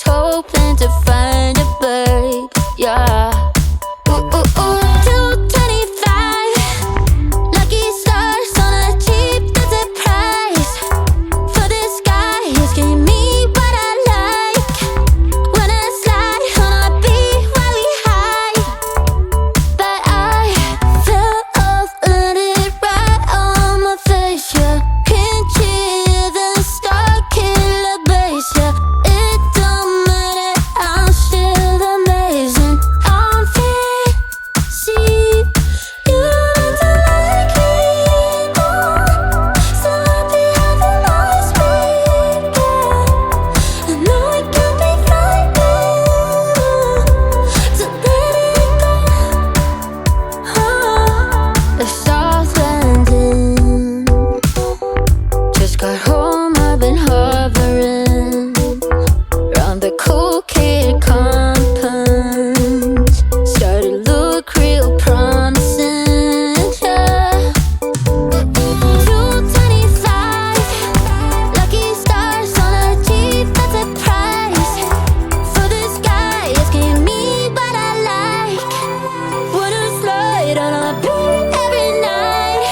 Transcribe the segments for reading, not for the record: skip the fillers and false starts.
hoping to find a babe, yeah. Ooh, ooh, ooh. 225 lucky stars on a cheap visit price. For this guy, he's giving me what I like. When I slide on a beat while we high. But I fell off, let it right on my face, yeah. Can't hear the star killer bass, yeah. It don't matter, I'm still amazing. I'm fancy, you don't like me, no. So happy I can always be, yeah. I know it can be frightening to let it go. The South Landing. Just got home, I've been hovering around the cool kid compound. Started to look real promising, yeah. 225 lucky stars on a cheap visit price. For this guy, it's giving me what I like. Wanna slide on a beat every night.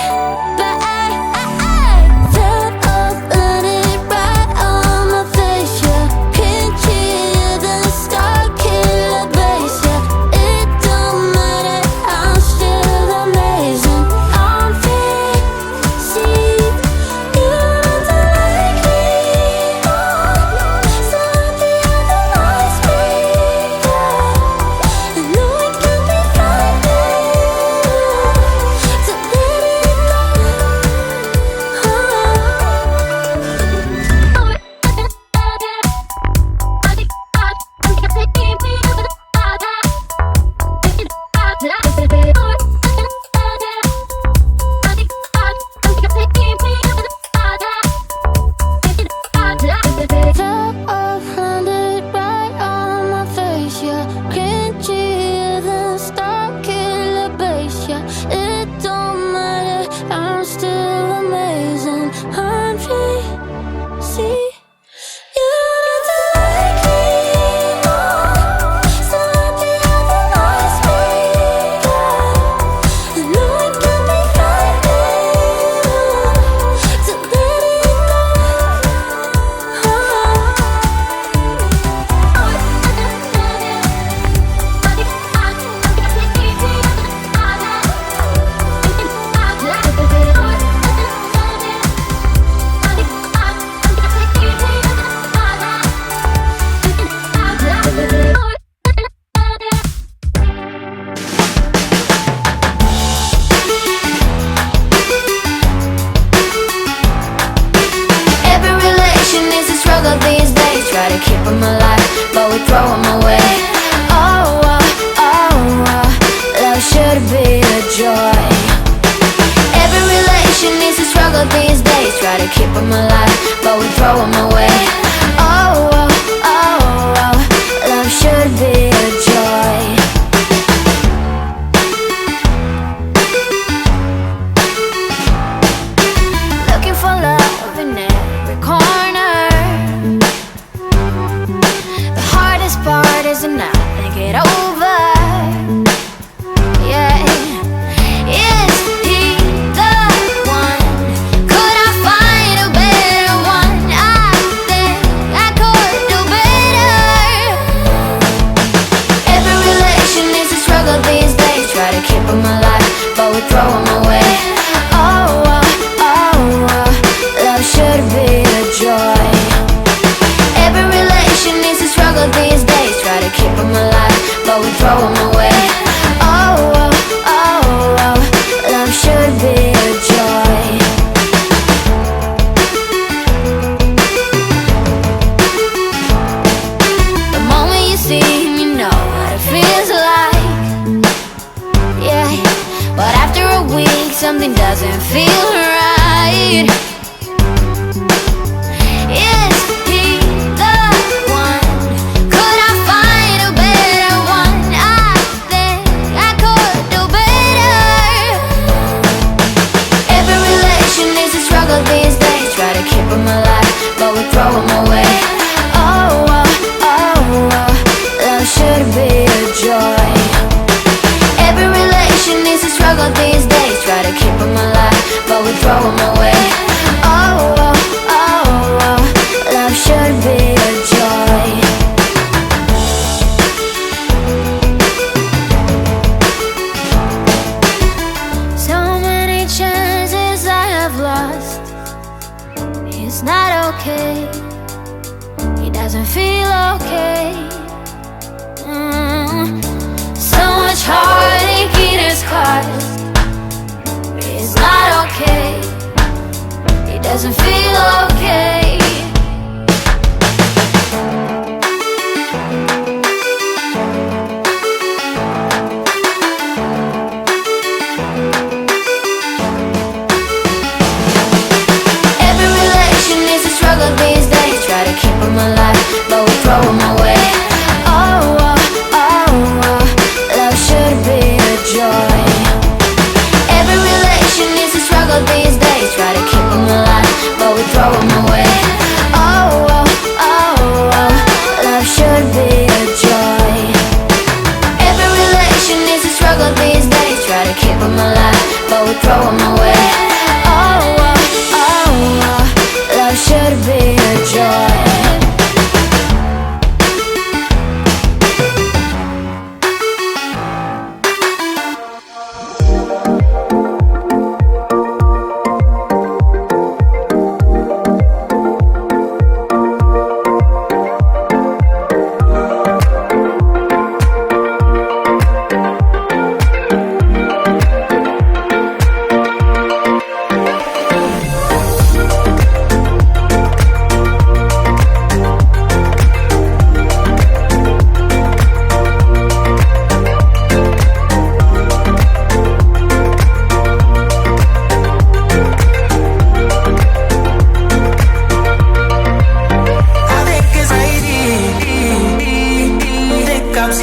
But I fell off, let it right on my face, yeah. Can't hear the star killer bass, yeah. It don't matter, I'm still amazing. I'm fancy, you don't like me, no. So happy I can always be, yeah. I know it can be frightening to let it Fell off, landed right on my face, yeah. Can't hear the star killer bass, yeah. It don't matter, I'm still amazing. I'm fancy, you don't like me, no. So happy I can always be, yeah. I know it can be frightening to let it go. Every relation is a struggle these days. Try to keep them alive, but we throw them away. Oh, love should be a joy. Every relation is a struggle these days. Try to keep them alive, but we throw them away. Oh, love should be a joy. Looking for love in every corner. The hardest part is to not think it over. Yeah. Is he the one? Could I find a better one? I think I could do better. Every relation is a struggle these days. Try to keep them alive, but we throw them away. Oh, love should be a joy. Every relation is a struggle these days. Try to keep them alive, but we throw them away. Oh, love should be a joy. The moment you see him, you know what it feels like. Yeah, but after a week, something doesn't feel right. Is he the one? Could I find a better one? I think I could do better. Every relation is a struggle these days. Try to keep them alive, but we throw them away. Oh,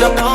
don't know